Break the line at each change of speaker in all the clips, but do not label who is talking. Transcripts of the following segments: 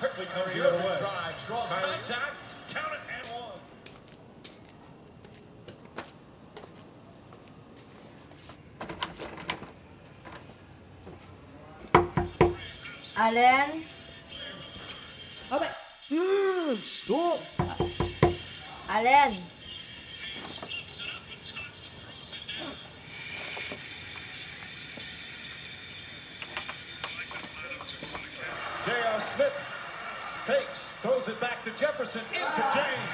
quickly comes the other way. Drive, draws contact, count it and one.
Allen?
Okay. Stop.
Allen?
J.R. Smith fakes, throws it back to Jefferson, into James.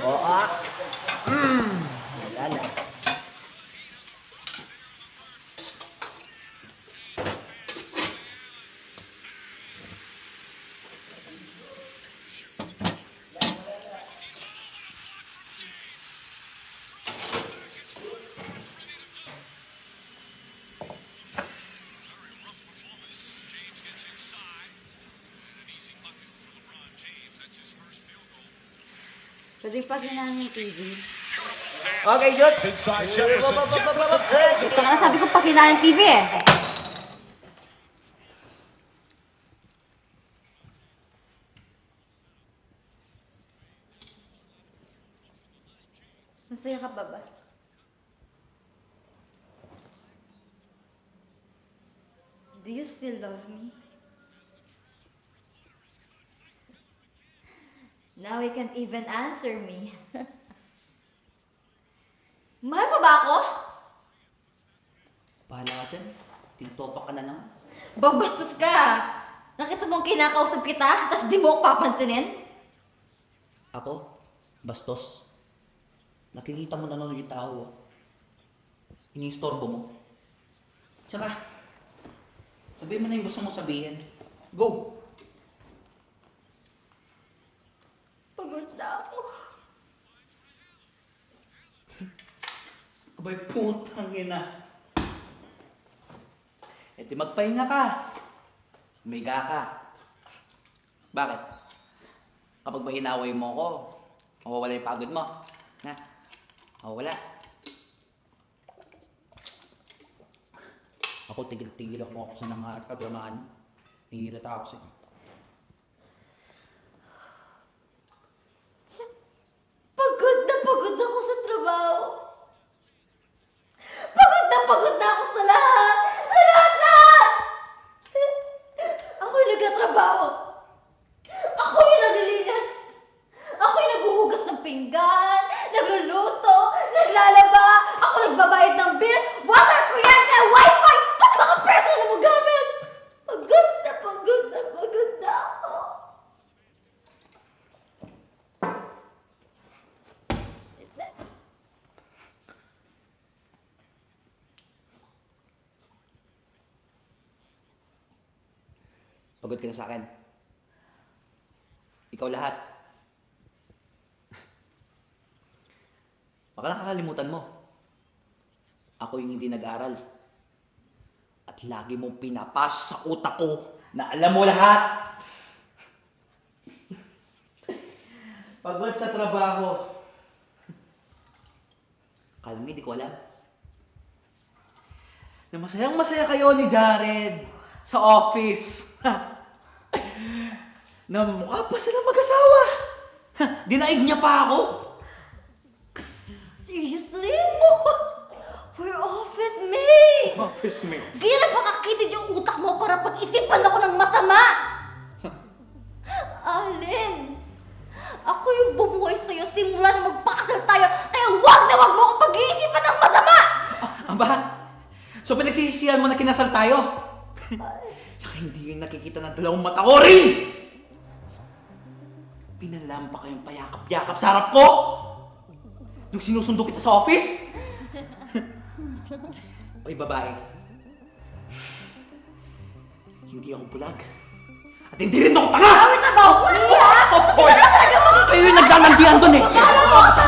Oo. Wala na.
Pwede pa ginamit TV.
Okay, shoot.
Inside Jefferson.
Saka na sabi ko pakina ng TV eh. Masaya ka ba ba? Do you still love me? Now you can't even answer me. Mahal mo ba ako?
Bahala ka dyan. Tintopak ka na naman.
Babastos ka! Nakita mong kinakausap kita, tapos di mo ako papansinin?
Ako? Bastos. Nakikita mo na yung tao. Iniistorbo mo. Tsaka, sabihin mo na yung gusto mo sabihin. Go!
Pagod na ako.
Abay, putang ina. E di magpahinga ka. Umiga ka. Bakit? Kapag ba inaway mo ko, mawawala yung pagod mo. Ha? Mawawala. Ako, tigil-tigil ako sa nangarap kagamaan. Nihirata ako sa'yo.
Pagod ako sa trabaho. Pagod na ako sa lahat. Sa lahat! Ako yung nagtatrabaho. Ako yung naglilinis. Ako yung naghuhugas ng pinggan, nagluluto, naglalaba. Ako nagbabayad ng bills, water, kuryente, wifi, pati mga personal mo gamit. Pagod na ako.
Pagod ka na sa akin. Ikaw lahat. Baka nakakalimutan mo. Ako yung hindi nag-aral. At lagi mong pinapas sa utak ko na alam mo lahat. Pagod sa trabaho. Akala mo, hindi ko alam. Na masayang masaya kayo ni Jared sa office. Na mukha pa sila mag-asawa. Dinaig niya pa ako.
Seriously? We're office mates!
Office mates.
Kaya nagpakakitid yung utak mo para pag-isipan ako ng masama! Alin, ako yung bumuhay sa'yo simula na magpakasal tayo, kaya wag na wag mo akong pag-iisipan ng masama!
Aba, so pinagsisisihan mo na kinasal tayo? Tsaka hindi yung nakikita ng dalawang mata ko rin! Pinalampa kayong payakap-yakap sa harap ko! Nung sinusundo kita sa office? Oy, babae. Hindi ako bulag. At hindi rin ako tanga!
Awit about me, ha?
Of course kalandian dun eh.
Bahala mo ako sa